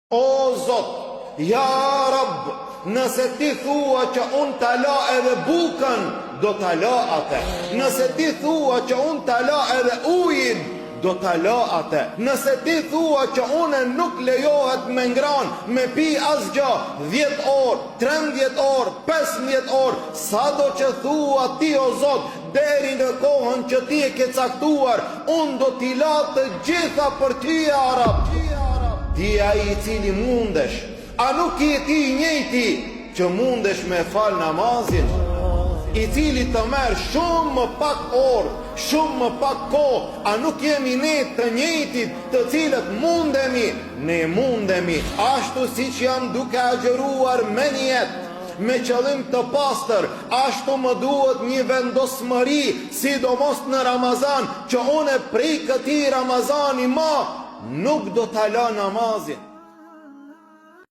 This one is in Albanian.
O Zot, ja Rab, nëse ti thua që unë ta la edhe bukën, do ta la atë. Nëse ti thua që unë ta la edhe ujin, do ta la atë. Nëse ti thua që unë nuk lejohet me ngran, me pi asgjë, 10 orë, 13 orë, 15 orë, sa do që thua ti o Zot, deri në kohën që ti e ke caktuar, unë do t'i la të gjitha për ty ja Rab. Ti a i cili mundesh, a nuk je ti i njëjti që mundesh me fal namazin, i cili të merë shumë më pak orë, shumë më pak kohë, a nuk jemi ne të njëjtit të cilët mundemi, ne mundemi, ashtu si që jam duke agjeruar me një jetë, me qëllim të pastër, ashtu më duhet një vendosmëri, sidomos në Ramazan, që une prej këti Ramazani ma, nuk do t'ala namazin.